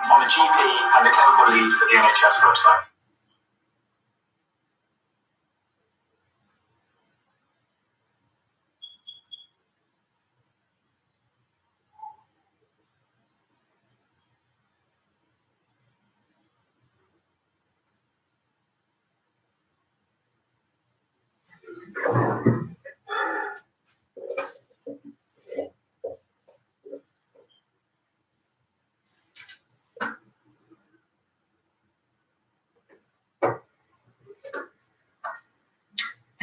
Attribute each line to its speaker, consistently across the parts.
Speaker 1: on the GP and the clinical lead for the NHS website.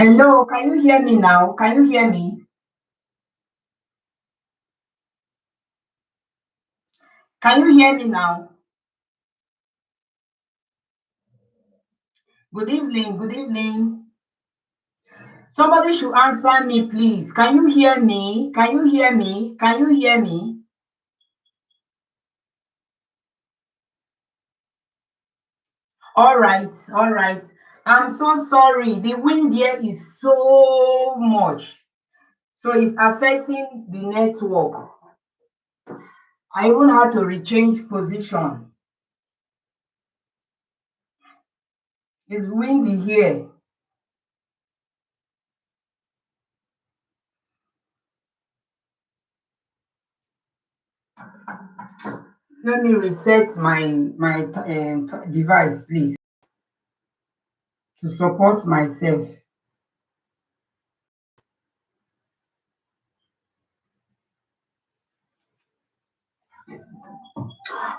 Speaker 2: Hello, can you hear me now? Can you hear me? Can you hear me now? Good evening, good evening. Somebody should answer me, please. Can you hear me? Can you hear me? Can you hear me? All right, all right. I'm so sorry. The wind here is so much. So it's affecting the network. I even had to rechange position. It's windy here. Let me reset my device, please, to support myself.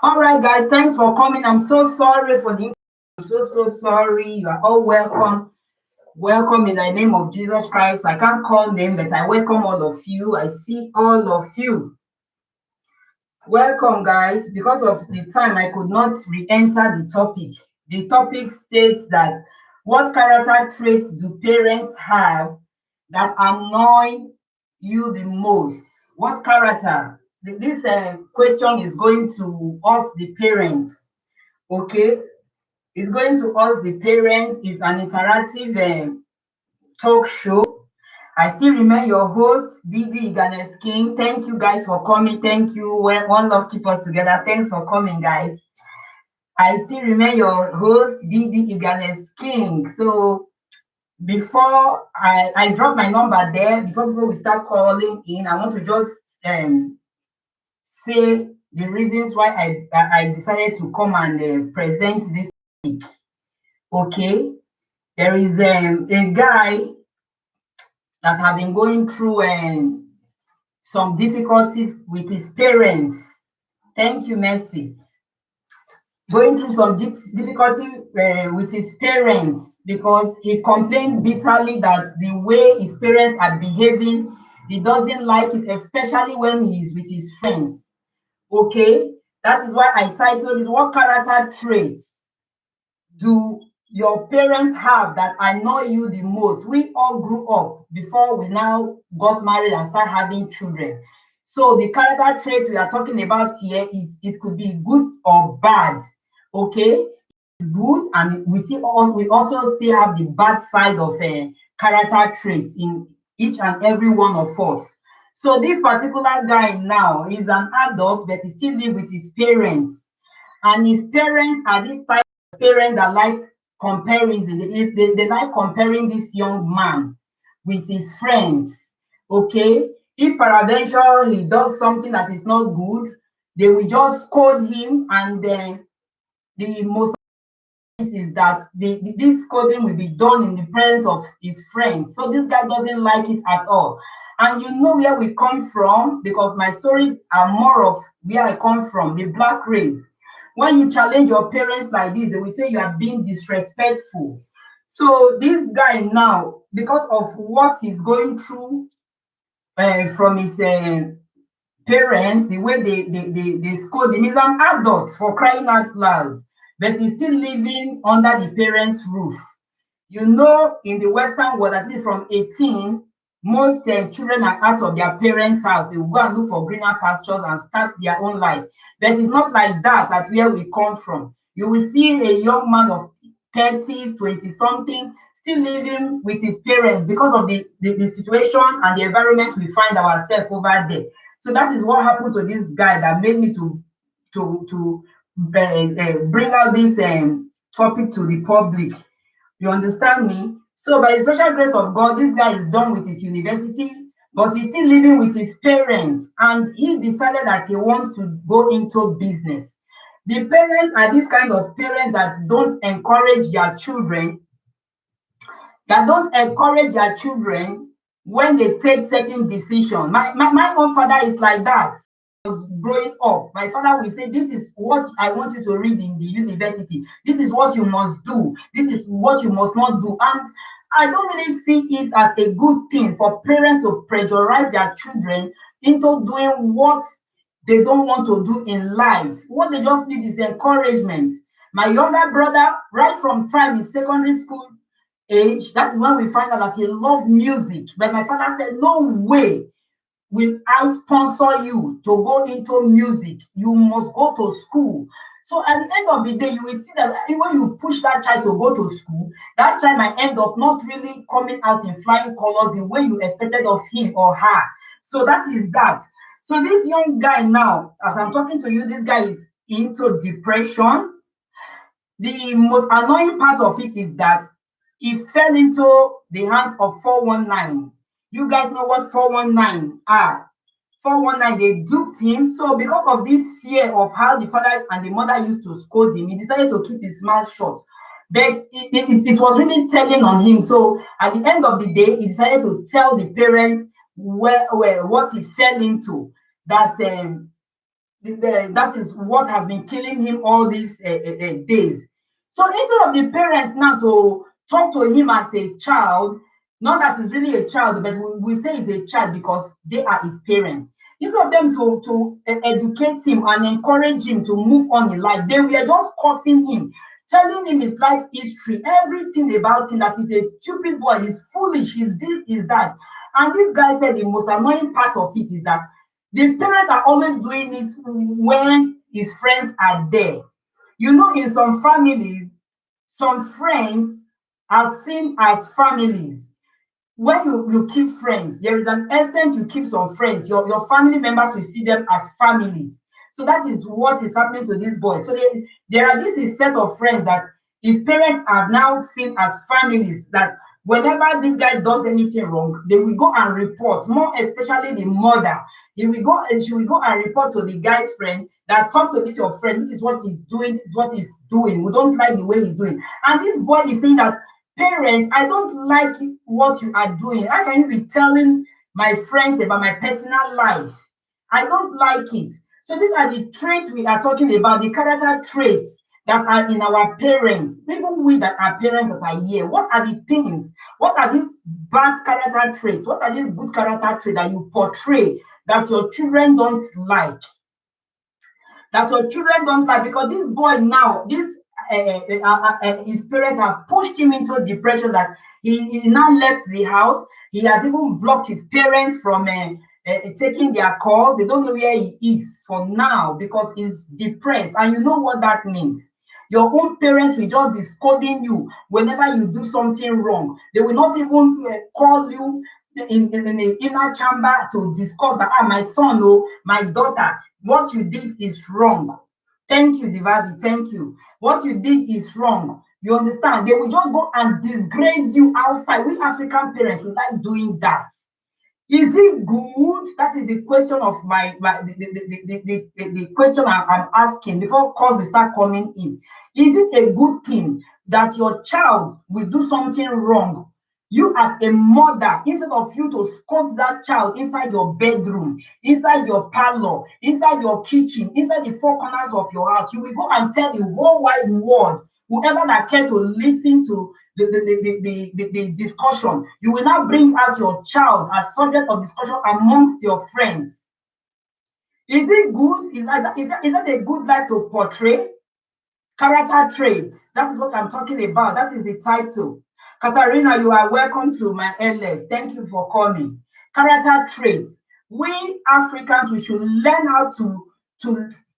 Speaker 2: All right, guys, thanks for coming. I'm so sorry for the. I'm so sorry. You are all welcome. Welcome in the name of Jesus Christ. I can't call name, but I welcome all of you. I see all of you. Welcome, guys. Because of the time, I could not re-enter the topic. The topic states that what character traits do parents have that annoy you the most? What character? This question is going to us, the parents. Okay, it's going to us, the parents. It's an interactive talk show. I still remain your host, Didi Iganes King. Thank you guys for coming. Thank you. One love keep us together. Thanks for coming, guys. I still remain your host, Didi Iganes King. So before I drop my number there, before we start calling in, I want to just say the reasons why I decided to come and present this week. Okay, there is a guy that have been going through some difficulty with his parents. Thank you, Mercy. Going through some difficulty with his parents because he complained bitterly that the way his parents are behaving, he doesn't like it, especially when he's with his friends. Okay, that is why I titled it, what character traits do your parents have that annoy you the most? We all grew up before we now got married and start having children. So the character traits we are talking about here, it could be good or bad. Okay, it's good, and we also still have the bad side of character traits in each and every one of us. So this particular guy now is an adult, but he still lives with his parents, and his parents are this type of parents that like comparison. They like comparing this young man with his friends. Okay, if peradventure he does something that is not good, they will just scold him, and then the most is that this scolding will be done in the presence of his friends. So this guy doesn't like it at all. And you know where we come from, because my stories are more of where I come from, the black race. When you challenge your parents like this, they will say you are being disrespectful. So this guy now, because of what he's going through from his parents, the way they scold him, he's an adult, for crying out loud, but he's still living under the parents' roof. You know, in the Western world, at least from 18, most children are out of their parents' house. They will go and look for greener pastures and start their own life. But it's not like that at where we come from. You will see a young man of 30s, 20-something, still living with his parents because of the situation and the environment we find ourselves over there. So that is what happened to this guy that made me to bring out this topic to the public. You understand me? So by the special grace of God, this guy is done with his university, but he's still living with his parents, and he decided that he wants to go into business. The parents are this kind of parents that don't encourage their children, when they take certain decisions. My own father is like that. Was growing up, my father will say, this is what I want you to read in the university. This is what you must do. This is what you must not do. And I don't really see it as a good thing for parents to pressurize their children into doing what they don't want to do in life. What they just need is encouragement. My younger brother, right from time in secondary school age, that is when we find out that he loved music. But my father said, no way will I sponsor you to go into music. You must go to school. So at the end of the day, you will see that when you push that child to go to school, that child might end up not really coming out in flying colors the way you expected of him or her. So that is that. So this young guy now, as I'm talking to you, this guy is into depression. The most annoying part of it is that he fell into the hands of 419. You guys know what 419 are. 419, they duped him. So because of this fear of how the father and the mother used to scold him, he decided to keep his mouth shut. But it was really telling on him. So at the end of the day, he decided to tell the parents what he fell into. That is what has been killing him all these days. So instead of the parents now to talk to him as a child, not that he's really a child, but we say he's a child because they are his parents. Instead of them to educate him and encourage him to move on in life, they were just cursing him, telling him his life history, everything about him, that he's a stupid boy, he's foolish, he's this, he's that. And this guy said the most annoying part of it is that the parents are always doing it when his friends are there. You know, in some families, some friends are seen as families. When you keep friends, there is an extent you keep some friends. Your family members will see them as families. So that is what is happening to this boy. So there are this set of friends that his parents are now seen as families, that whenever this guy does anything wrong, they will go and report, more especially the mother. She will go and report to the guy's friend that, talk to this your friend, this is what he's doing, this is what he's doing. We don't like the way he's doing. And this boy is saying that, parents, I don't like what you are doing. How can you be telling my friends about my personal life? I don't like it. So these are the traits we are talking about, the character traits that are in our parents, even we that are parents that are here. What are the things? What are these bad character traits? What are these good character traits that you portray that your children don't like? That your children don't like, because this boy now, his parents have pushed him into depression, that he now left the house. He has even blocked his parents from taking their calls. They don't know where he is for now because he's depressed. And you know what that means. Your own parents will just be scolding you whenever you do something wrong. They will not even call you in the inner chamber to discuss that, my son or my daughter, what you did is wrong. Thank you, Divabi. Thank you. What you did is wrong. You understand? They will just go and disgrace you outside. We African parents, we like doing that. Is it good? That is the question of the question I'm asking before calls will start coming in. Is it a good thing that your child will do something wrong? You as a mother, instead of you to scold that child inside your bedroom, inside your parlor, inside your kitchen, inside the four corners of your house, you will go and tell the whole wide world, whoever that care to listen to the discussion, you will now bring out your child as subject of discussion amongst your friends. Is it good? Is that a good life to portray? Character traits. That is what I'm talking about. That is the title. Katarina, you are welcome to my LS. Thank you for coming. Character traits. We Africans, we should learn how to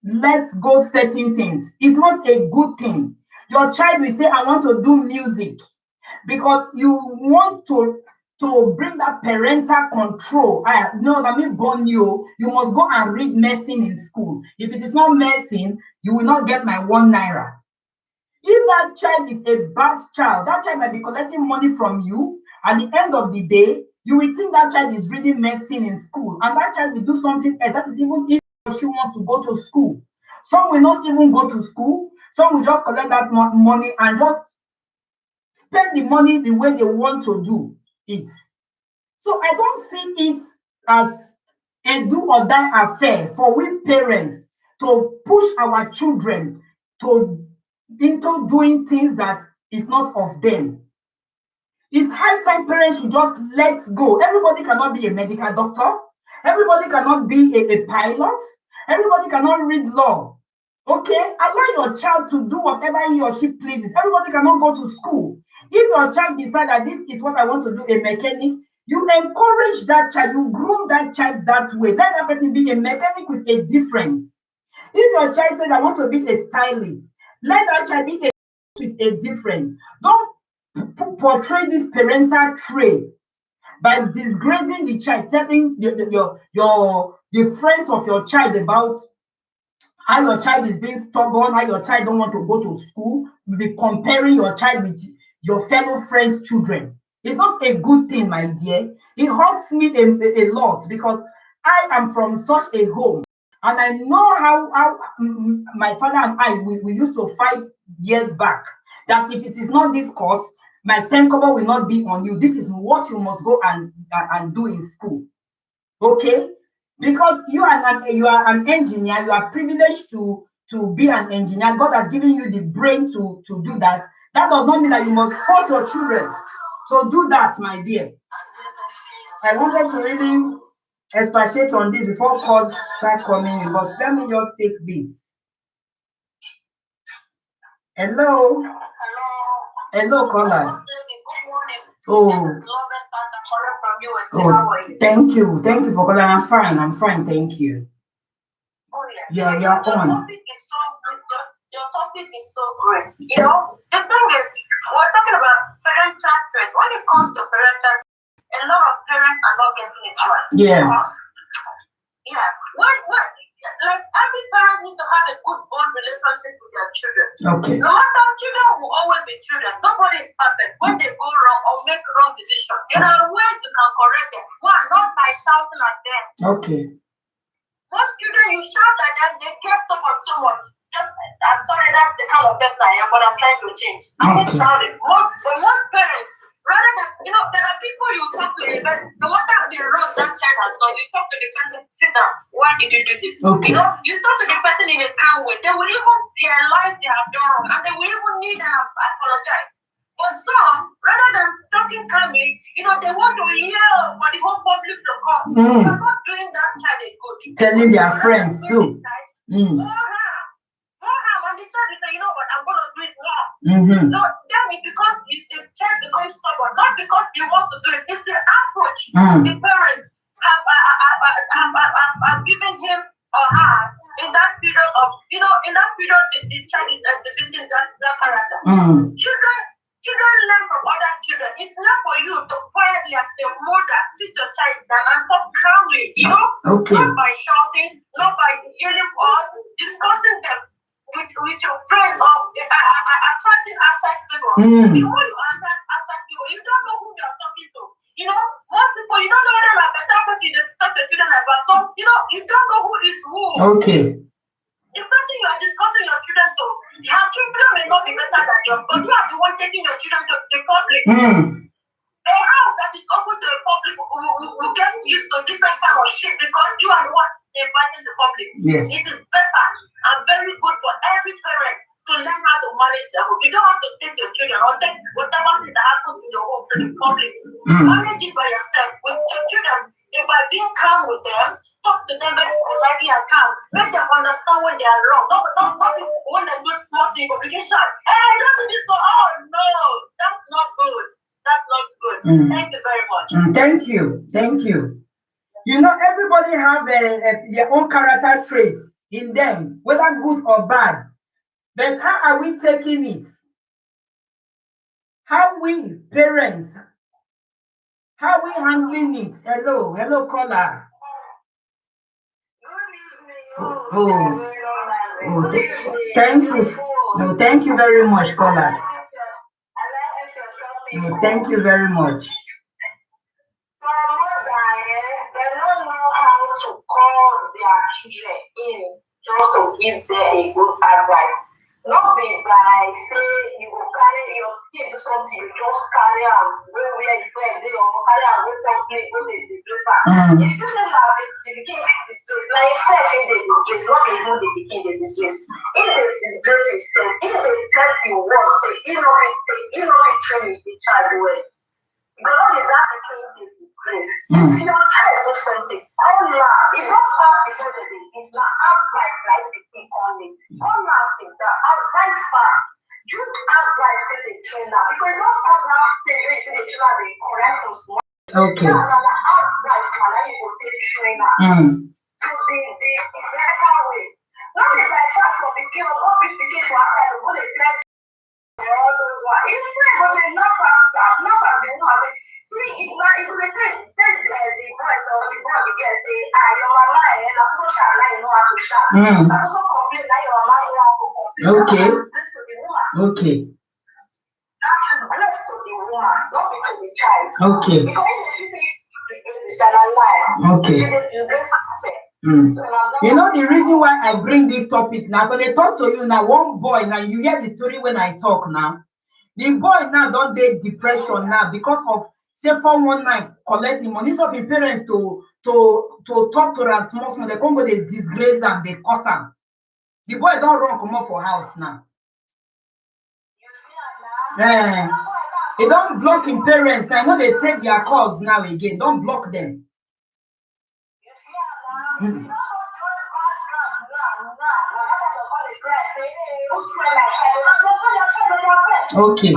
Speaker 2: let go certain things. It's not a good thing. Your child will say, I want to do music, because you want to to bring that parental control. No, that means born you must go and read medicine in school. If it is not medicine, you will not get my 1 naira. If that child is a bad child, that child might be collecting money from you. At the end of the day, you will think that child is reading medicine in school, and that child will do something else. That is even if she wants to go to school. Some will not even go to school. Some will just collect that money and just spend the money the way they want to do it. So I don't see it as a do or die affair for we parents to push our children into doing things that is not of them. It's high time parents should just let go. Everybody cannot be a medical doctor. Everybody cannot be a pilot. Everybody cannot read law. Okay? Allow your child to do whatever he or she pleases. Everybody cannot go to school. If your child decides that this is what I want to do, a mechanic, you encourage that child, you groom that child that way. Let that person be a mechanic with a difference. If your child says, I want to be a stylist, let that child be a with a difference. Don't portray this parental trait by disgracing the child, telling the friends of your child about how your child is being stubborn, how your child don't want to go to school, be comparing your child with your fellow friends' children. It's not a good thing, my dear. It hurts me a lot because I am from such a home. And I know how my father and I, we used to fight years back. That if it is not this course, my 10 kobo will not be on you. This is what you must go and do in school. Okay? Because you are an engineer, you are privileged to be an engineer. God has given you the brain to do that. That does not mean that you must force your children to do that, my dear. I wanted to really expatiate on this before calls start coming in, but let me just take this. Hello. Hello, caller. Oh, thank you for calling. I'm fine, thank you. Yeah, you're on.
Speaker 3: Your topic is so great. You know, the thing is, we're talking about parental trait. When it comes to parental, a lot of parents are not getting it right.
Speaker 2: Yeah.
Speaker 3: Yeah. What? Like every parent needs to have a good bond relationship with their children.
Speaker 2: Okay.
Speaker 3: No matter, children will always be children. Nobody is perfect. When they go wrong or make wrong decisions, there are ways you can correct them. One, not by shouting at them.
Speaker 2: Okay.
Speaker 3: Most children, you shout at them, they get stubborn so much. I'm sorry, that's the kind of person I am, but I'm trying to change. I'm not shouting. But most parents, rather than, you know, there are people you talk to, but no matter the wrong that child has done, you talk to the person, sit down, why did you do this?
Speaker 2: Okay.
Speaker 3: You know, you talk to the person in a calm way, they will even realize they have done wrong, and they will even need to apologize. But some, rather than talking calmly, you know, they want to yell for the whole public to come. You're not doing that child a good.
Speaker 2: Telling their friends too.
Speaker 3: And the child is saying, you know what, I'm going to do it now.
Speaker 2: Mm-hmm.
Speaker 3: So then it's because the child becomes stubborn, not because you want to do it. It's the approach the parents have given him or her in that period of, you know, in that period the child is exhibiting that character. Children learn from other children. It's not for you to quietly as a mother sit your child down and talk calmly, you know, not by shouting, not by yelling or discussing them with your friends or attracting outside people. Before you outside people, you don't know who you are talking to. You know, most people, you don't know whether like better person you talk to children about. So, you know, you don't know who is who.
Speaker 2: Okay.
Speaker 3: The person you are discussing your children to, your children may not be better than yours, but you are the one taking your children to the public. A house that is open to the public will get used to different kind of shit because you are the one inviting the public.
Speaker 2: Yes.
Speaker 3: It is better and very good for every parent to learn how to manage their home. You don't have to take your children or take whatever thing that happens in your home to the public. Manage it by yourself with your children. If by being calm with them, talk to them very politely and calm. Make them understand when they are wrong. Not when they do small things, obligation. Hey, don't do this. Oh no, that's not good. That's not good. Thank you very much.
Speaker 2: Thank you. You know, everybody have their own character traits in them, whether good or bad. But how are we taking it? How we parents, How are we handling it? Hello, hello, caller. Thank you. No, thank you very much, caller. No, thank you very much.
Speaker 3: Some mother, they don't know how to call their children in just to give them a good advice. Not be by say you go carry your kid do something, you just carry am go where you friend dey or carry am go company go dey disgrace am. If you say na the pikin disgrace, na yourself wey dey disgrace, not even the pikin dey disgrace. If dey disgrace himself, if dey tell the world say he no fit train his child well. God is that became a disgrace. If your child do something, call now. If don't pass before the day, it's not advice like the king only. Call now, sit down, advice her. Use advice to the trainer. Because don't come now stay to the trainer, they correct us.
Speaker 2: Okay.
Speaker 3: Now, advice, man, you go take trainer. To the better way. Not if I start from the king, what big the king for outside, go the clear. All those one. If we go the number, the one. See, if they take the voice or the boy again say, your mama and I so shall I know how to shout. I so complain that your mama know how to complain.
Speaker 2: Okay.
Speaker 3: Bless to the woman.
Speaker 2: Okay.
Speaker 3: That is blessed to the woman, not be to the child.
Speaker 2: Okay.
Speaker 3: Because if you say the child lie,
Speaker 2: okay.
Speaker 3: You bless her.
Speaker 2: You know the reason why I bring this topic now, so they talk to you now, one boy, now you hear the story when I talk now. The boy now don't take depression now because of say 419 collecting money of his parents to talk to them small, they come go they disgrace them, they curse them. The boy don't run come up for house now. They don't block his parents. I know they take their calls now again. Don't block them. Okay.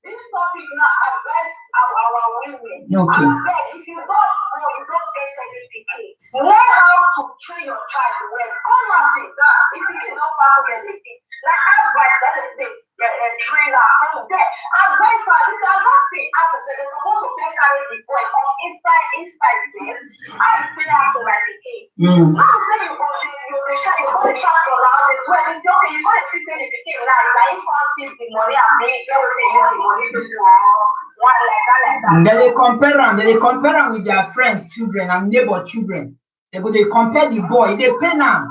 Speaker 3: This topic now advise our women.
Speaker 2: Okay.
Speaker 3: If you don't get any pikin, learn how to train your child well. Come and sit down. If you don't get a pikin, like advice that is the trainer from there. Advice for this are not the opposite. They're supposed to take carry the boy on inside this. I say after my pikin. Not say you go to shout for loud as well. It's okay, you go to see the pikin now. Like you can't see the money and me, they will say you the money to do one like that.
Speaker 2: Then they compare them with their friends' children and neighbor children. They compare the boy, they pay now.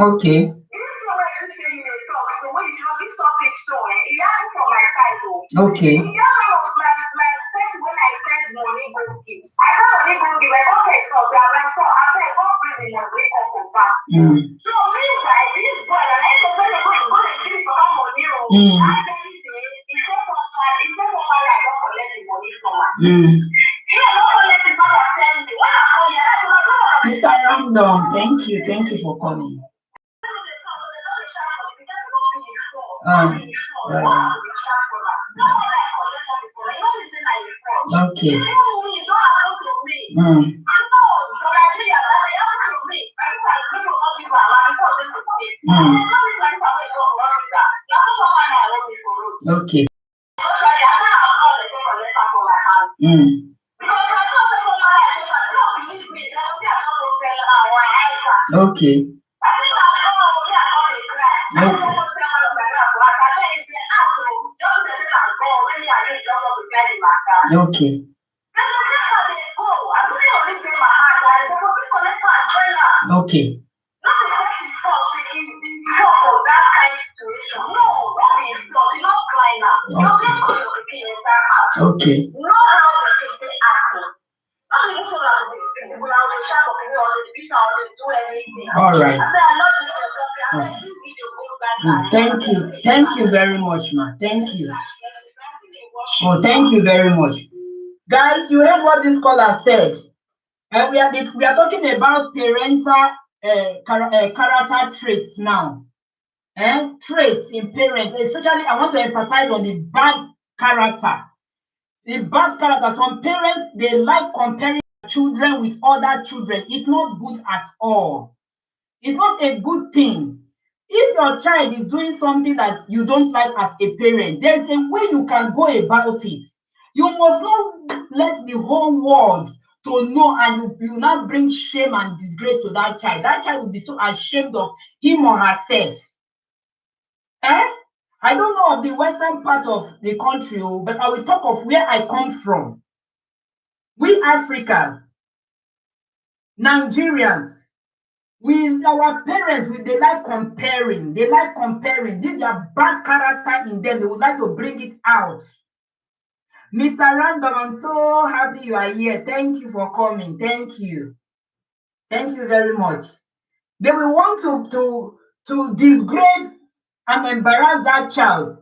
Speaker 2: Okay. Okay. Mr. Random, thank you for coming. Okay. Okay. Okay. Okay. Okay. Okay. All right. Thank you very much, ma. Thank you. Oh, thank you very much. Guys, you heard what this caller said. And we are talking about parental character traits now. Traits in parents, especially I want to emphasize on the bad character. The bad character, some parents, they like comparing children with other children. It's not good at all. It's not a good thing. If your child is doing something that you don't like as a parent, there's a way you can go about it. You must not let the whole world to know, and you will not bring shame and disgrace to that child. That child will be so ashamed of him or herself. I don't know of the western part of the country, but I will talk of where I come from. We Africans, Nigerians, our parents, they like comparing. They like comparing. This is a bad character in them. They would like to bring it out. Mr. Random, I'm so happy you are here. Thank you for coming. Thank you. Thank you very much. They will want to disgrace and embarrass that child,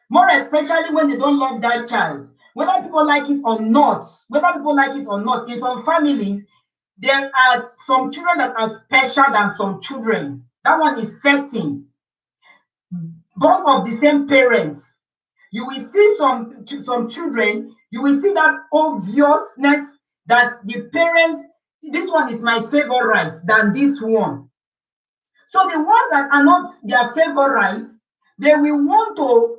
Speaker 2: more especially when they don't love that child. Whether people like it or not, in some families, there are some children that are special than some children. That one is certain. Born of the same parents. You will see some children, you will see that obviousness that the parents, this one is my favorite than this one. So the ones that are not their favorite, they will want to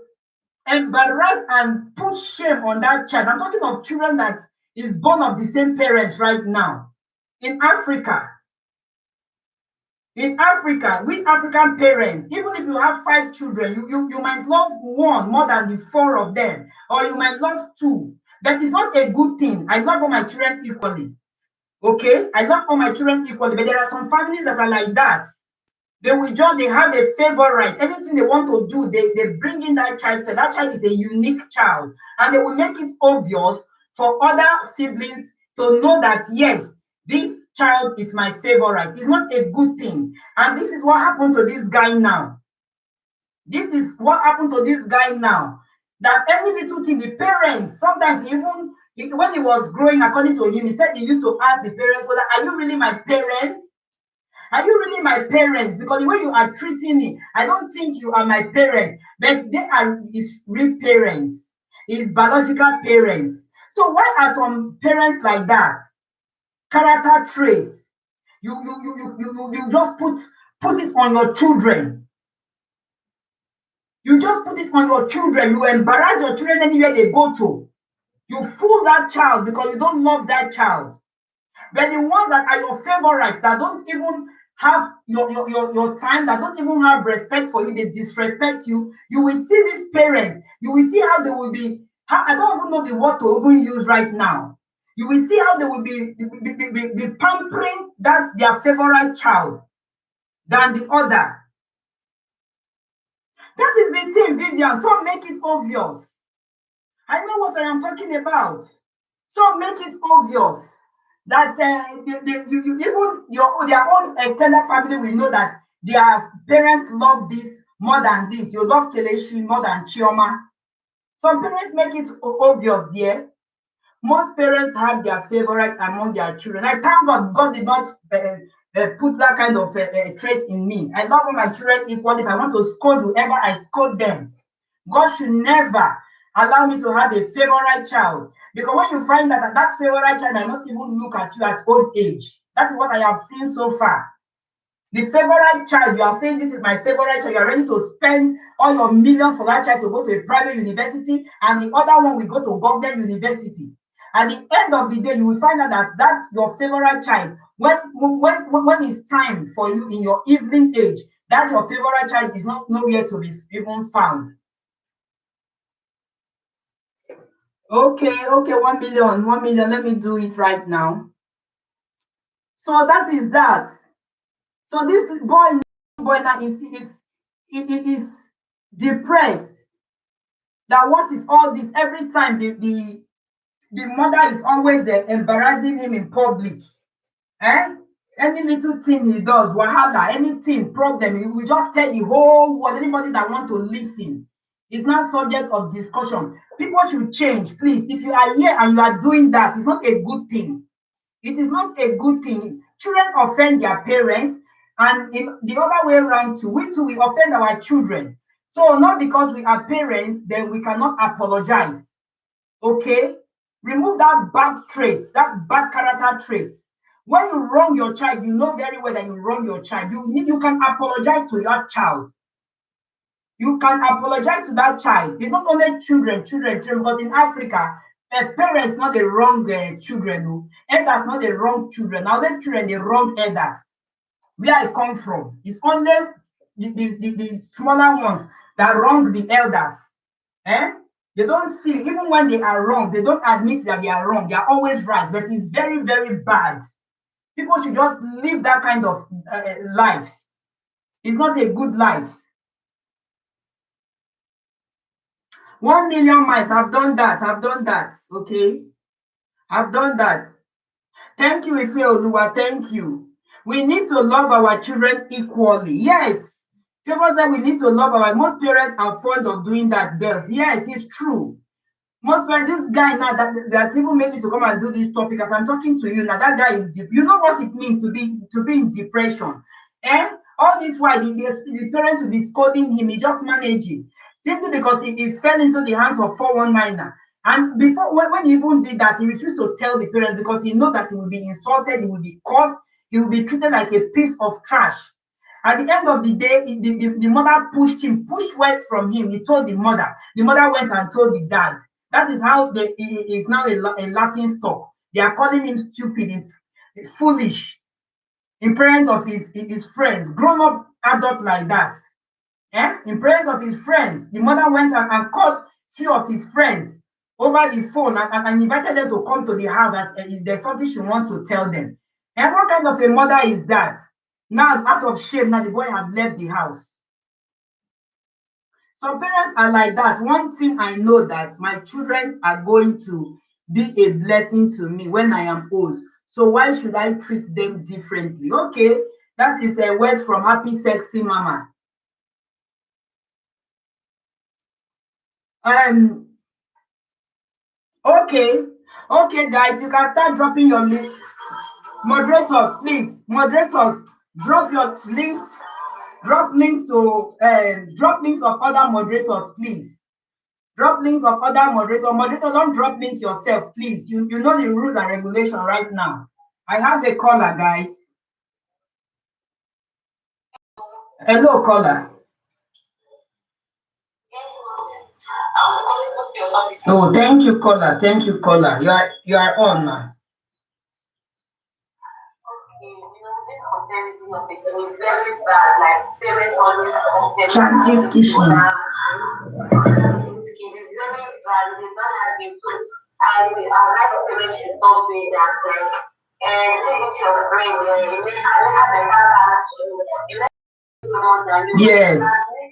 Speaker 2: embarrass and put shame on that child. I'm talking of children that is born of the same parents right now. In Africa, we African parents, even if you have 5 children, you might love one more than the 4 of them, or you might love 2. That is not a good thing. I love all my children equally. Okay? I love all my children equally, but there are some families that are like that. They have a favorite. Anything they want to do, they bring in that child. That child is a unique child. And they will make it obvious for other siblings to know that, yes, this child is my favorite. It's not a good thing. And this is what happened to this guy now. That every little thing, the parents, sometimes even when he was growing, according to him, he said he used to ask the parents, whether, are you really my parents? Are you really my parents? Because the way you are treating me, I don't think you are my parents, but they are his real parents, his biological parents. So why are some parents like that? Character trait. You just put it on your children. You just put it on your children. You embarrass your children anywhere they go to. You fool that child because you don't love that child. But the ones that are your favorite, that don't even have your time, that don't even have respect for you, they disrespect you, you will see these parents, you will see how they will be, I don't even know the word to even use right now. You will see how they will be pampering that their favorite child than the other. That is the thing, Vivian. So make it obvious. I know what I am talking about. So make it obvious that even their own extended family will know that their parents love this more than this. You love Kelechi more than Chioma. Some parents make it obvious here. Most parents have their favorite among their children. I thank God did not put that kind of trait in me. I love my children equally. If I want to scold whoever, I scold them. God should never allow me to have a favorite child. Because when you find that favorite child might not even look at you at old age. That is what I have seen so far. The favorite child, you are saying this is my favorite child, you are ready to spend all your millions for that child to go to a private university, and the other one will go to government university. At the end of the day, you will find out that that's your favorite child. When it's time for you in your evening age, that your favorite child is not nowhere to be even found. Okay, 1 million. Let me do it right now. So that is that. So this boy now is depressed. That what is all this? Every time the mother is always embarrassing him in public. Any little thing he does, wahala, anything, problem, he will just tell the whole world, anybody that want to listen. It's not subject of discussion. People should change, please. If you are here and you are doing that, it's not a good thing. It is not a good thing. Children offend their parents, and in the other way around too, we offend our children. So not because we are parents, then we cannot apologize. Okay? Remove that bad trait, that bad character trait. When you wrong your child, you know very well that you wrong your child. You can apologize to your child. You can apologize to that child. It's not only children, but in Africa, parents not the wrong children. Elders not the wrong children. Now the children, the wrong elders. Where I come from, it's only the smaller ones that wrong the elders. They don't see, even when they are wrong, they don't admit that they are wrong. They are always right, but it's very, very bad. People should just live that kind of life. It's not a good life. 1 million miles, I've done that, okay? I've done that. Thank you, Ife Oluwa, thank you. We need to love our children equally. Yes. People say we need to love most parents are fond of doing that, girls. Yes, it's true. Most parents, this guy now that people made me to come and do this topic as I'm talking to you now, that guy is deep. You know what it means to be in depression. And all this while the parents will be scolding him, he just managing. Simply because he fell into the hands of 419er. And before, when he even did that, he refused to tell the parents because he knows that he will be insulted, he will be cursed, he will be treated like a piece of trash. At the end of the day, the mother pushed words from him. He told the mother. The mother went and told the dad. That is how he is now a laughing stock. They are calling him stupid, foolish, in presence of his friends, grown up adult like that. In presence of his friends, the mother went and called few of his friends over the phone and invited them to come to the house and there's something she wants to tell them. And what kind of a mother is that? Now, out of shame, now the boy has left the house. Some parents are like that. One thing I know that my children are going to be a blessing to me when I am old. So why should I treat them differently? Okay, that is a word from Happy Sexy Mama. Okay, guys, you can start dropping your links. Moderators, please. Moderators, drop your links. Drop links of other moderators, please. Drop links of other moderators. Moderator, don't drop link yourself, please. You know the rules and regulation right now. I have a caller, guys. Hello, caller. Oh, thank you, caller. Thank you, caller. You are on now.
Speaker 3: It's very bad, like parents always compare.
Speaker 2: Chanting kitchen.
Speaker 3: It's very bad, it's a bad habit. So I like parents to stop doing that. Like, say it's your friend, you may have a bad you
Speaker 2: yes.
Speaker 3: A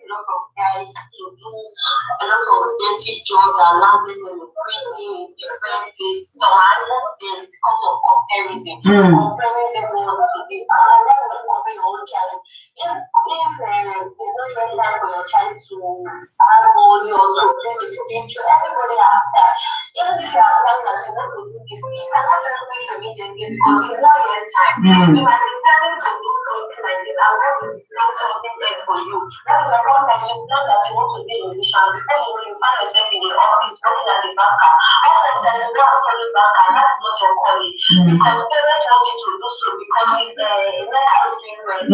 Speaker 3: lot of guys to do a lot of dirty jobs and landing in the prison in different places. So I hope this because of comparison. Comparing this one to the other compare your own child. If it's not your time for your child to have money or to play the spiritual, everybody has that. Even if you are planning that you want to do this, you cannot just wait immediately because it's not your time. You might be planning to do something like this and God is not something else for you. That is why sometimes you plan that you want to be a musician. Before you know, you find yourself in the office working as a banker. Or sometimes you go and study banker, and that's not your calling. Because parents want you to do so because it's not how you feel well.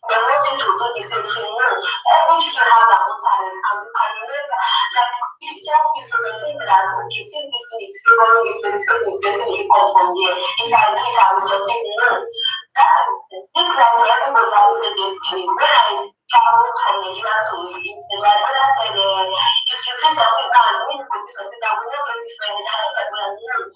Speaker 3: They want you to do the same thing. No, every student has their own talent, and you can never, like, you tell people they think that, okay, since this thing is favoring this person is getting income from here, if I do it, I will succeed. No, that is, this like everybody has a destiny. When I traveled from Nigeria to Italy, my brother said, if you feel succeed now, when you feel succeed now, we're not going to find it. I don't like what I'm doing.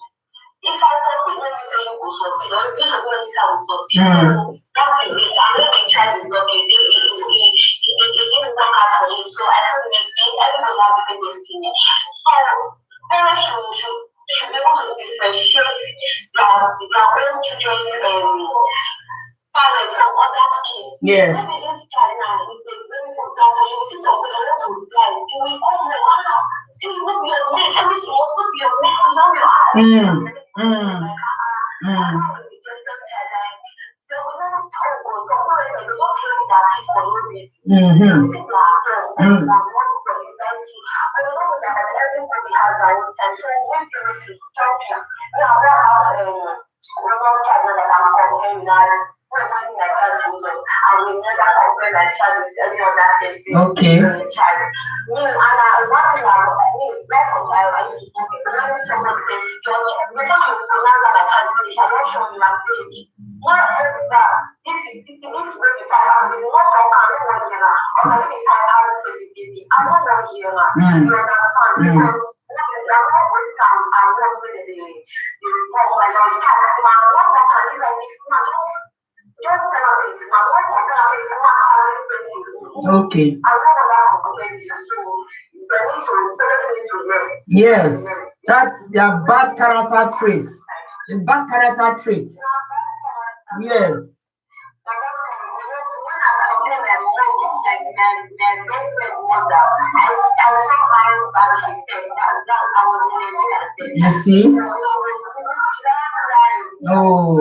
Speaker 3: If I succeed, let me say you will succeed, or if you succeed, let me say I will succeed. So that is it. I know the child is not it didn't work out for him. So I told him, you see, everybody has different destiny. So parents should be able to differentiate their own children's talent from other kids.
Speaker 2: Yeah.
Speaker 3: Maybe this child now is a very good dancer. You will see some people want to fly. You will come there. See, you will be your mate. Everything must be your mate. It's not your heart. Everybody has has her own time. So we want people to talk us. You know, I don't have normal child that I'm comparing now. When my child goes on, I will never compare my child with any other person's child. Me, and one thing I mean, right from child, I used to talk. When someone say, your child, before you pronounce that my child finish, I'm not sure you are age. What else that? This is really 5 hours. You want to come in 1 year now. Or maybe 5 hours specifically. I'm not 1 year now. You understand? Because I'm not going to come and watch when they report my child. What can you like this? Just tell us it's my what can tell us it's my hours specifically.
Speaker 2: Okay.
Speaker 3: I don't know that competition. So they need to learn.
Speaker 2: Yes. That's their bad character traits. It's bad character traits. Yes. You see? Oh.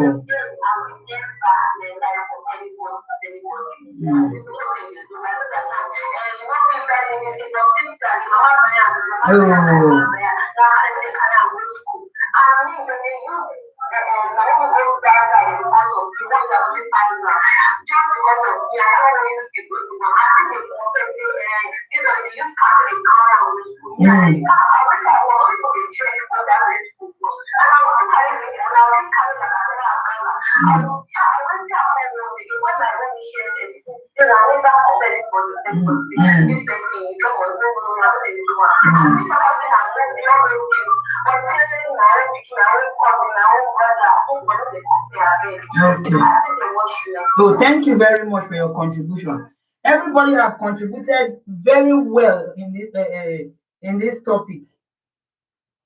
Speaker 2: So thank you very much for your contribution. Everybody have contributed very well in this topic.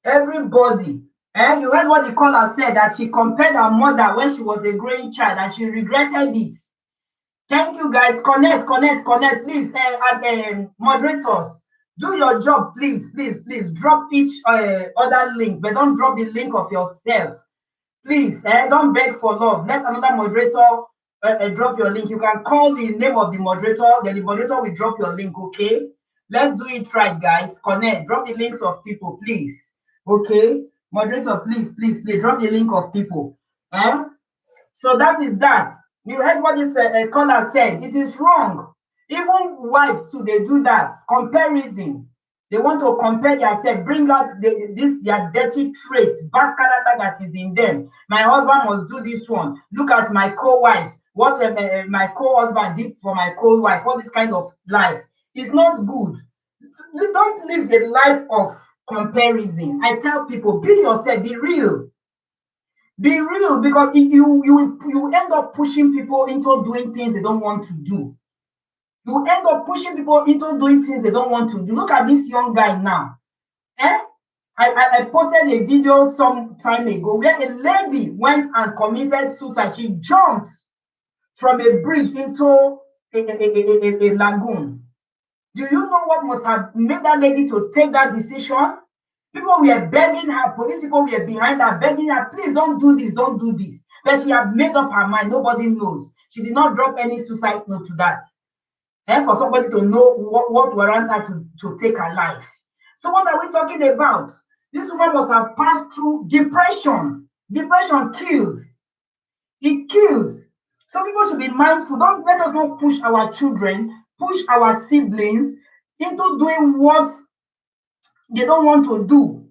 Speaker 2: Everybody. And you heard what the caller said, that she compared her mother when she was a growing child and she regretted it. Thank you guys. Connect. Please, moderators, do your job, please. Drop each other link, but don't drop the link of yourself. Please, don't beg for love. Let another moderator drop your link. You can call the name of the moderator, then the moderator will drop your link, okay? Let's do it right, guys. Connect. Drop the links of people, please. Okay? Moderator, please, drop the link of people. So that is that. You heard what this caller said. It is wrong. Even wives too, they do that. Comparison. They want to compare themselves, bring out their dirty trait, bad character that is in them. My husband must do this one. Look at my co-wife. What my co-husband did for my co-wife. All this kind of life. It's not good. Don't live a life of comparison. I tell people, be yourself, be real. Be real, because you end up pushing people into doing things they don't want to do. You end up pushing people into doing things they don't want to do. Look at this young guy now. I posted a video some time ago where a lady went and committed suicide. She jumped from a bridge into a lagoon. Do you know what must have made that lady to take that decision? People were begging her, police people were behind her, begging her, please don't do this, don't do this. But she had made up her mind, nobody knows. She did not drop any suicide note to that. And for somebody to know what warrants her to take her life. So what are we talking about? This woman must have passed through depression. Depression kills. It kills. So people should be mindful. Don't let us not push our children, push our siblings into doing what they don't want to do.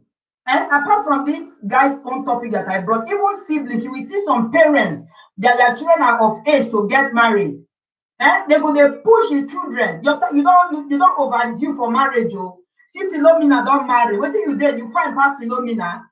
Speaker 2: And apart from this guy's own topic that I brought, even siblings, you will see some parents that their children are of age to get married. And they push the children. You don't overdue for marriage. Oh. See Philomena don't marry. What you did? You find past Philomena.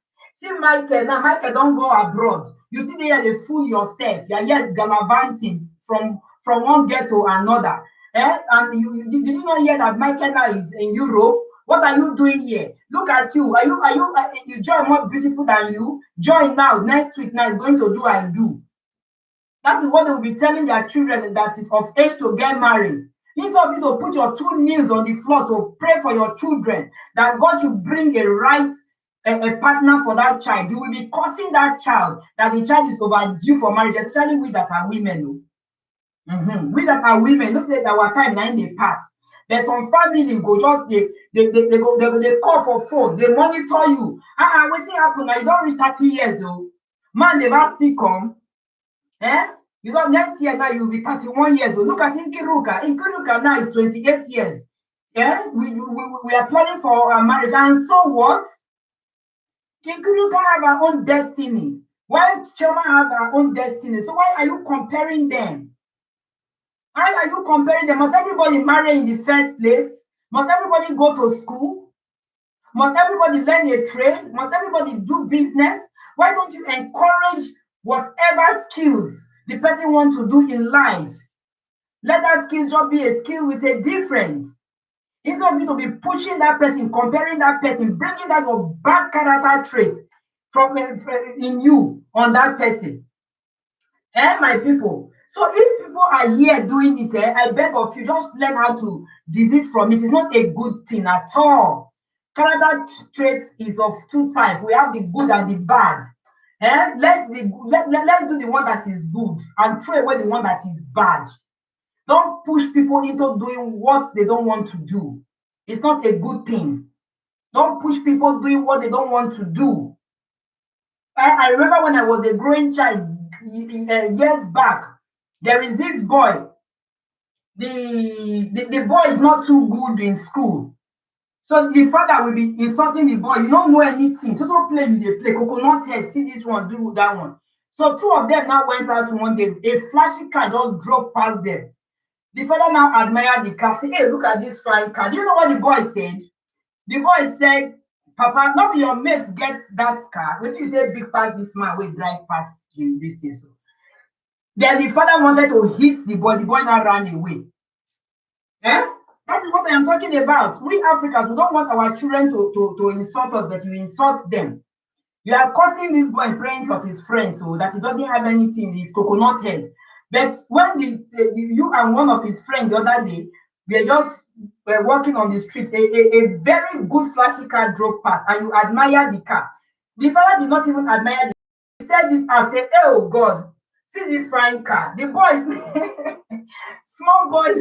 Speaker 2: See Michael. Now Michael don't go abroad. You see they fool yourself. You're yet gallivanting from one ghetto to another. And you did you not hear that Michael now is in Europe? What are you doing here? Look at you. Is Joy more beautiful than you? Joy now, next week now is going to do and do. That is what they will be telling their children that is of age to get married. Instead of you to put your 2 knees on the floor to pray for your children, that God should bring a right a partner for that child, you will be causing that child that the child is overdue for marriage, especially we that are women. We that are women, look at our time now in the past. There's some family go just they call for phone, they monitor you. What's happen now? You don't reach 30 years old. Man, they must still come. You know, next year now you'll be 31 years old. Look at Inkiruka. Inkiruka now is 28 years. We are planning for our marriage. And so what? Inkiruka have our own destiny. Why Choma have our own destiny? So why are you comparing them? Why are you comparing them? Must everybody marry in the first place? Must everybody go to school? Must everybody learn a trade? Must everybody do business? Why don't you encourage whatever skills the person wants to do in life? Let that skill just be a skill with a difference. Instead of you to be pushing that person, comparing that person, bringing that your bad character trait from in you on that person. My people. So if people are here doing it, I beg of you, just learn how to desist from it. It's not a good thing at all. Character traits is of two types. We have the good and the bad. Let's do the one that is good and throw away the one that is bad. Don't push people into doing what they don't want to do. It's not a good thing. Don't push people doing what they don't want to do. I remember when I was a growing child years back, there is this boy. The boy is not too good in school. So the father will be insulting the boy. You don't know anything. So don't play with the play. Coconut head, see this one, do that one. So two of them now went out one day. A flashy car just drove past them. The father now admired the car. Say, hey, look at this flying car. Do you know what the boy said? The boy said, Papa, not your mates get that car. What you say big past this man will drive past this thing. So then the father wanted to hit the boy now ran away. That is what I am talking about. We Africans, we don't want our children to insult us, but we insult them. You are causing this boy in presence of his friends so that he doesn't have anything in his coconut head. But when you and one of his friends the other day, were walking on the street, a very good flashy car drove past, and you admire the car. The father did not even admire the car. He said this and said, oh God, see this fine car. The boy, small boy,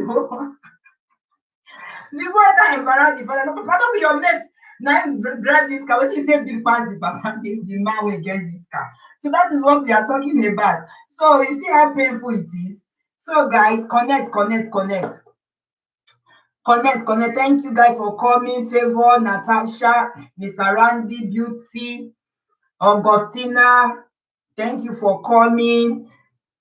Speaker 2: the boy that embarrassed the father. No, Papa, don't be your mate. Now grab this car. What you say big pass the papa, the man will get this car. So that is what we are talking about. So you see how painful it is. So guys, connect. Thank you guys for coming. Favor, Natasha, Mr. Randy, Beauty, Augustina. Thank you for coming.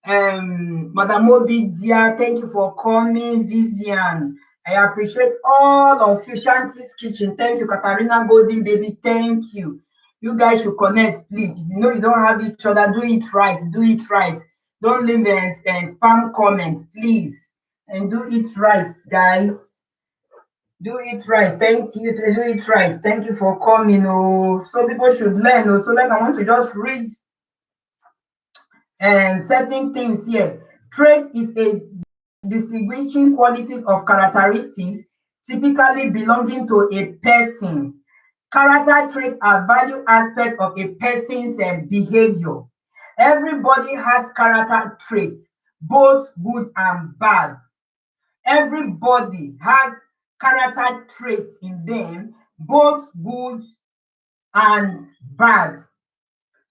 Speaker 2: Madam Obidia, thank you for coming. Vivian, I appreciate all of you. Shanti's Kitchen, thank you. Katarina Golden Baby, thank you. You guys should connect, please. If you know you don't have each other, do it right. Don't leave spam comments, please. And do it right, guys. Do it right. Thank you. Do it right. Thank you for coming. So people should learn. So like I want to just read and certain things here. Trait is a distinguishing qualities of characteristics typically belonging to a person. Character traits are value aspects of a person's behavior. Everybody has character traits, both good and bad. Everybody has character traits in them, both good and bad.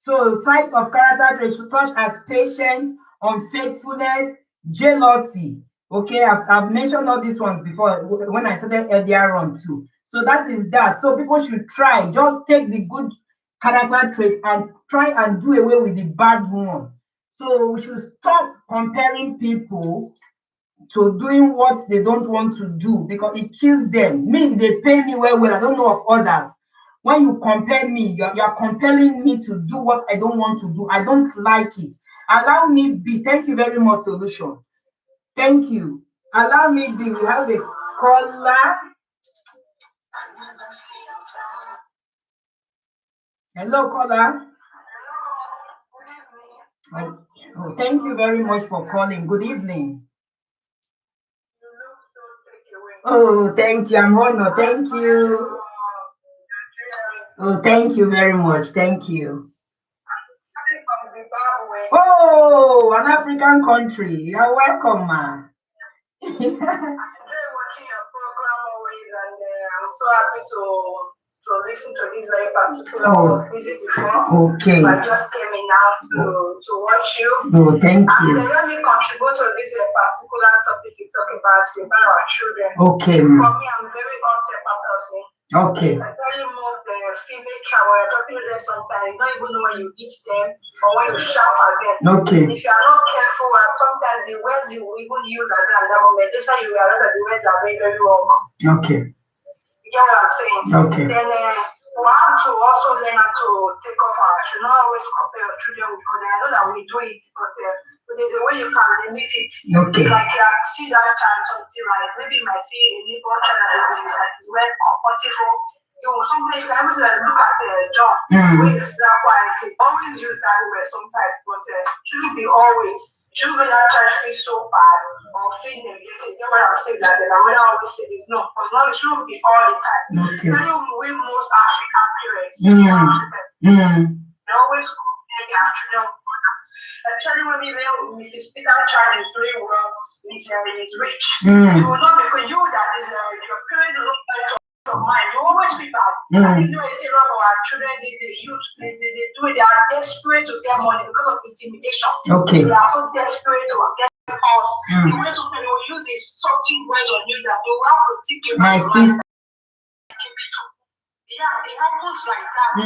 Speaker 2: So types of character traits such as patience, unfaithfulness, jealousy. Okay, I've mentioned all these ones before when I started earlier on too. So that is that. So people should try, just take the good character traits and try and do away with the bad one. So we should stop comparing people to doing what they don't want to do because it kills them. Me, they pay me well. I don't know of others. When you compare me, you're compelling me to do what I don't want to do. I don't like it. Allow me be. Thank you very much, Solution. Thank you. Allow me be. We have a caller. Hello, caller. Oh, thank you very much for calling. Good evening. Oh, thank you. I'm honored. Thank you. Oh, thank you very much. Thank you. Oh, an African country. You're welcome, ma.
Speaker 3: so happy to listen to this very particular. I was busy before.
Speaker 2: Okay.
Speaker 3: So I just came in now to watch you.
Speaker 2: Oh, thank you.
Speaker 3: And let me contribute to this particular topic you talk about our children.
Speaker 2: Okay.
Speaker 3: For me, I'm very hot-tempered person.
Speaker 2: Okay.
Speaker 3: I tell you most female child, when you're talking to them sometimes, you don't even know when you eat them or when you shout at them.
Speaker 2: Okay.
Speaker 3: If you are not careful, and sometimes the words you even use at that moment, that's how you realize that the words are very, very wrong.
Speaker 2: Okay.
Speaker 3: You get what I'm saying?
Speaker 2: Okay.
Speaker 3: Then we have to also learn how to take off our children. Not always compare your children with others. I know that we do it, but there's a way you can limit it.
Speaker 2: Okay.
Speaker 3: Like you have to teach that child something like maybe you might see a neighbor child that is well comfortable. You know, sometimes you can even look at John. Where is that quiet? Always use that word sometimes, but shouldn't be always. Shouldn't that child feel so bad or feel negative? You know what I'm saying? That the mother always say this. No, but no, it shouldn't be all the time.
Speaker 2: Okay.
Speaker 3: Tell you with most African parents, they always compare their children with others. Especially when Mrs. Peter child is doing well, is rich. You will not because you that is your parents will not like of mine. You always feel bad. And if you say a lot of our children, they are desperate to get money because of intimidation.
Speaker 2: Okay.
Speaker 3: They are so desperate to get us. The way something they will use is something words on you that they will have to take you
Speaker 2: my sister.
Speaker 3: Yeah, it happens like that.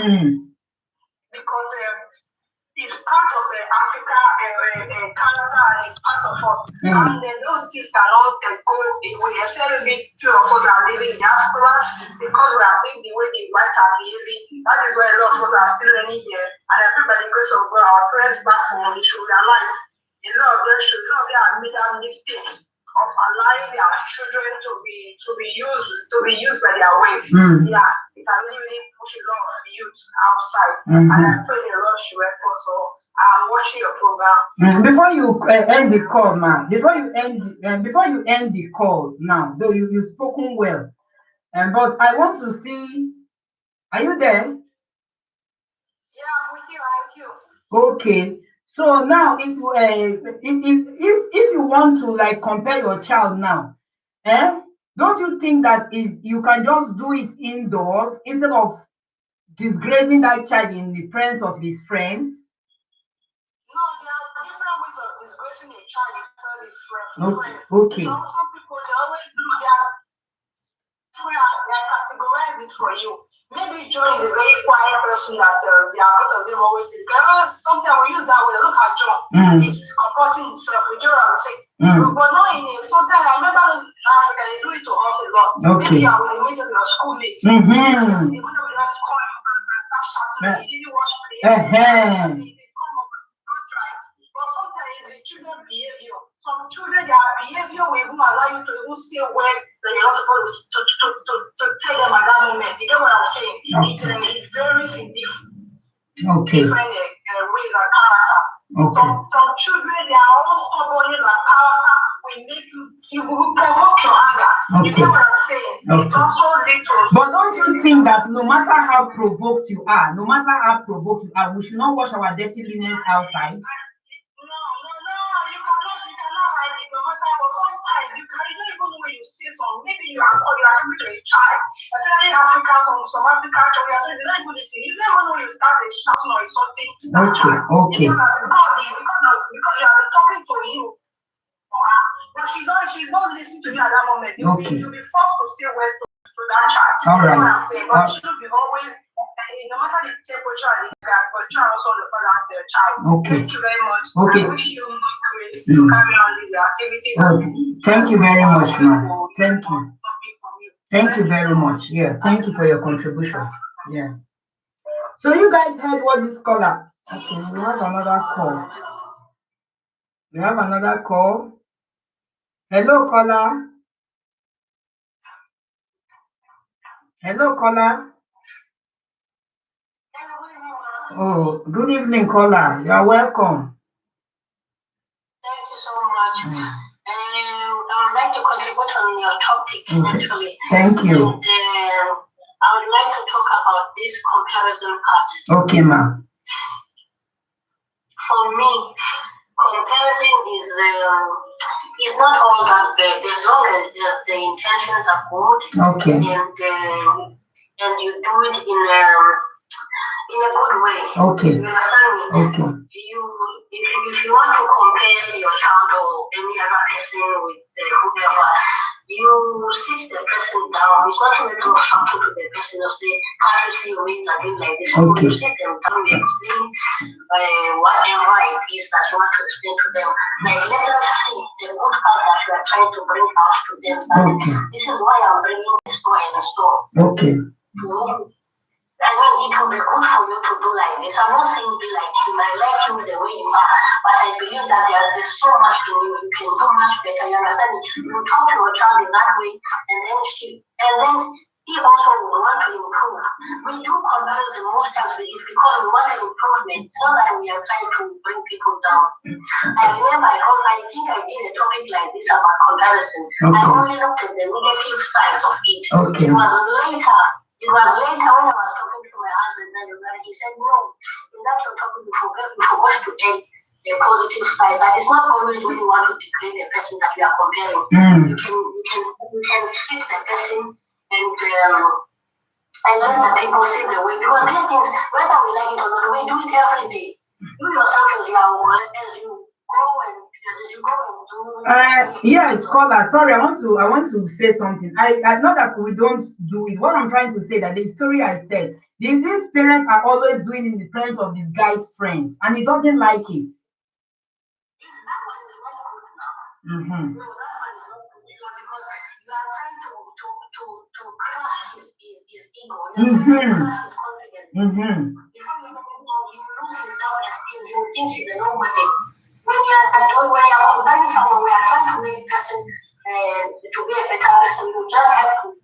Speaker 3: Because it's part of Africa, Canada, and it's part of us. And those things cannot go away. Especially few of us are living in diaspora because we are seeing the way the whites are behaving. That is why a lot of us are still learning here. And everybody goes to go, our parents back home, they should realize a lot of them have made that mistake of allowing their children to be used by their ways. Yeah, it can really push a lot of youth outside. And I feel a lot should help us. So I'm watching your program.
Speaker 2: Before you end the call, man. Before you end the call now, though you've spoken well, but I want to see. Are you there?
Speaker 3: Yeah, I'm with you. I'm with you.
Speaker 2: Okay. So now, if you want to like compare your child now, don't you think that you can just do it indoors instead of disgracing that child in the presence of his friends?
Speaker 3: No, there are different ways of disgracing a child in front of his friends.
Speaker 2: Okay.
Speaker 3: Some people they always do that. They categorize it for you. Maybe John is a very quiet person that they are both of them always speak. Sometimes we use that word. Look at John. He's comforting himself. We do what I'm saying. But not in it. Sometimes I remember in Africa they do it to us a lot.
Speaker 2: Okay.
Speaker 3: Maybe I will meet your schoolmate. Even though we just call you and start shouting, you didn't watch play. They come up not right. But sometimes it's the children behavior. Some children, their behavior will even allow you to even say words that you're not supposed to tell them at that moment. You get what I'm saying? It varies in different ways and character. Some children, their own stubbornness and character will make you will provoke your anger. You get what I'm saying? It also leads to.
Speaker 2: But don't you think that no matter how provoked you are, we should not wash our dirty linen outside?
Speaker 3: Sometimes you don't even know when you see some. Maybe you are talking to a child. Especially Africa, some African children, they don't even listen. You don't even know when you start shouting or something.
Speaker 2: Okay.
Speaker 3: Because you are talking to him. But she's not listening to you at that moment. You'll be forced to say words to that child.
Speaker 2: All right.
Speaker 3: You know what I'm saying? But she should be always. No matter the temperature of the guy, but try also understand that their child.
Speaker 2: Okay.
Speaker 3: Thank you very much.
Speaker 2: Okay.
Speaker 3: I wish you more grace to carry on these activities.
Speaker 2: Thank you very much, ma'am. Thank you. Thank you very much. Yeah. Thank you for your contribution. Yeah. So you guys heard what this caller. Okay, we have another call. Hello, caller. Oh, good evening, caller. You are welcome.
Speaker 3: Thank you so much. I would like to contribute on your topic, actually.
Speaker 2: Thank you.
Speaker 3: And, I would like to talk about this comparison part.
Speaker 2: Okay, ma'am.
Speaker 3: For me, comparison is it's not all that bad. As long as the intentions are good,
Speaker 2: okay,
Speaker 3: and you do it in a good way.
Speaker 2: okay,
Speaker 3: You understand me?
Speaker 2: okay,
Speaker 3: If you want to compare your child or any other person with whoever, you sit the person down. It's not even to talk to the person or say, can't you see your mates are doing like this?
Speaker 2: okay.
Speaker 3: You sit them down, you explain whatever it is that you want to explain to them. Like, let them see the good part that you are trying to bring out to them.
Speaker 2: Okay.
Speaker 3: This is why I'm bringing the store and the store.
Speaker 2: Okay.
Speaker 3: I mean, it will be good for you to do like this. I'm not saying be like him. I like you the way you are, but I believe that there's so much in you. You can do much better. You understand? You talk to your child in that way, and then he also will want to improve. We do comparison most times. It's because we want an improvement. It's not that we are trying to bring people down. I remember I think I did a topic like this about comparison.
Speaker 2: Okay.
Speaker 3: I only looked at the negative sides of it.
Speaker 2: Okay.
Speaker 3: It was later when I was talking to my husband that he said, no, in that you're talking, you forgot to add the positive side. But it's not always when you want to degrade the person that you are comparing. You can treat the person and let the people see the way. Because these things, whether we like it or not, we do it every day. You yourself as you go and
Speaker 2: yes, caller. Sorry, I want to say something. I not that we don't do it. What I'm trying to say that the story I said, these parents are always doing in the presence of this guy's friends, and he doesn't like it. Mm-hmm.
Speaker 3: No, that one is not good because you are trying to crush his ego.
Speaker 2: Mm-hmm.
Speaker 3: Crush his confidence.
Speaker 2: Mm-hmm.
Speaker 3: Before you lose his self-esteem, you think he's a nobody. When you are comparing someone, we are trying to make a person to be a better person. You just have to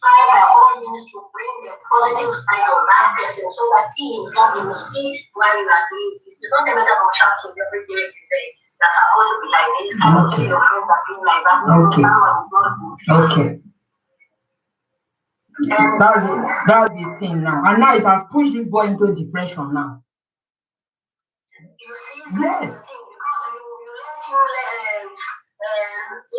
Speaker 3: try by all means to bring the positive side of that person so that he himself will see why you are doing this. It's not a matter of shouting every day. That's supposed to be like this. I don't think your friends are doing like that.
Speaker 2: Okay.
Speaker 3: That one is not good.
Speaker 2: Okay. That's the thing now. And now it has pushed this boy into depression now.
Speaker 3: You see?
Speaker 2: Yes.
Speaker 3: Because you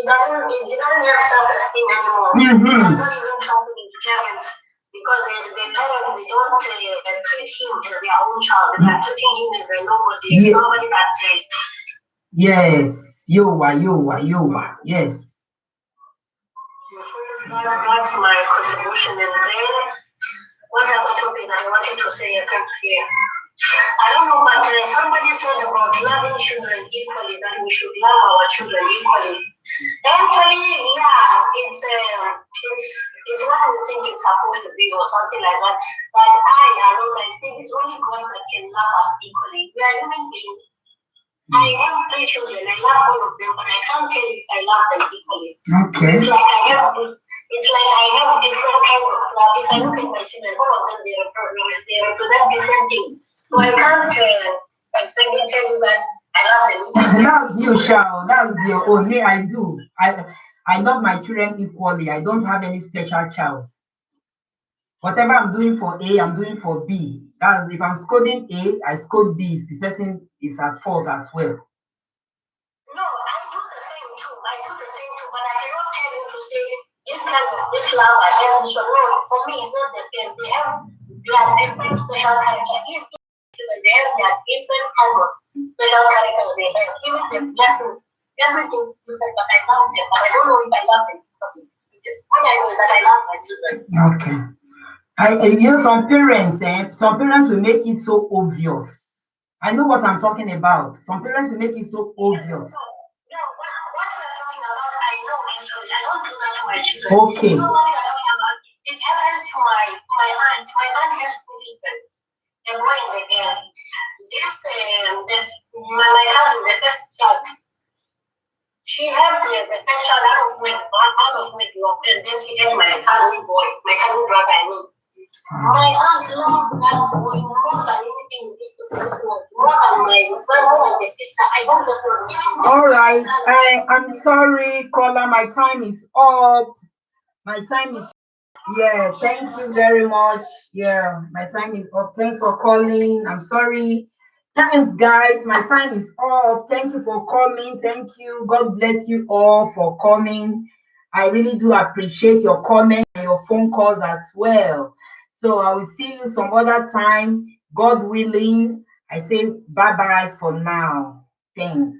Speaker 3: let him he doesn't have self-esteem anymore.
Speaker 2: Mm-hmm.
Speaker 3: He's not even talking to his parents because the parents they don't treat him as their own child. They are treating him as a nobody, somebody that
Speaker 2: yes, Yowa, yes.
Speaker 3: That's my contribution. And then what other topic I wanted to say I can't hear. I don't know, but somebody said about loving children equally, that we should love our children equally. Actually, yeah, it's what we think it's supposed to be or something like that. But I think it's only God that can love us equally. We are human beings. I have 3 children. I love all of them, but I can't tell you if I love them equally.
Speaker 2: Okay.
Speaker 3: It's like I have different kind of love. If I look at my children, all of them they represent different things. So I can't exactly tell you that I love them.
Speaker 2: That's you, Shao. That's your own. Me, I do. I love my children equally. I don't have any special child. Whatever I'm doing for A, I'm doing for B. That's if I'm scolding A, I scold B if the person is at fault as well.
Speaker 3: No, I do the same too. But I cannot tell you to say this love I have this one. No, for me it's not the same. They are different special character. They have their different kind of special character they have. Even the blessings, everything is different, but I love them. But I don't know if I love them. All I know is that I love my children.
Speaker 2: Okay. Some parents will make it so obvious. I know what I'm talking about. Some parents will make it so obvious.
Speaker 3: No, what you're talking about, I know actually. I don't do that to my children.
Speaker 2: Okay.
Speaker 3: You know what you're talking about? It happened to my aunt. My aunt has 2 children. The boy and the girl. My cousin, the first child. She had the first child. I was with you, and then she had my cousin boy, my cousin brother. I mean. My aunt loved that boy more than anything in this world, more than my sister. I don't just know.
Speaker 2: All right. I'm sorry, caller. My time is up. Yeah, thank you very much. Yeah, my time is up. Thanks for calling. I'm sorry. Thanks, guys. My time is up. Thank you for coming. Thank you. God bless you all for coming. I really do appreciate your comments and your phone calls as well. So I will see you some other time. God willing. I say bye-bye for now. Thanks.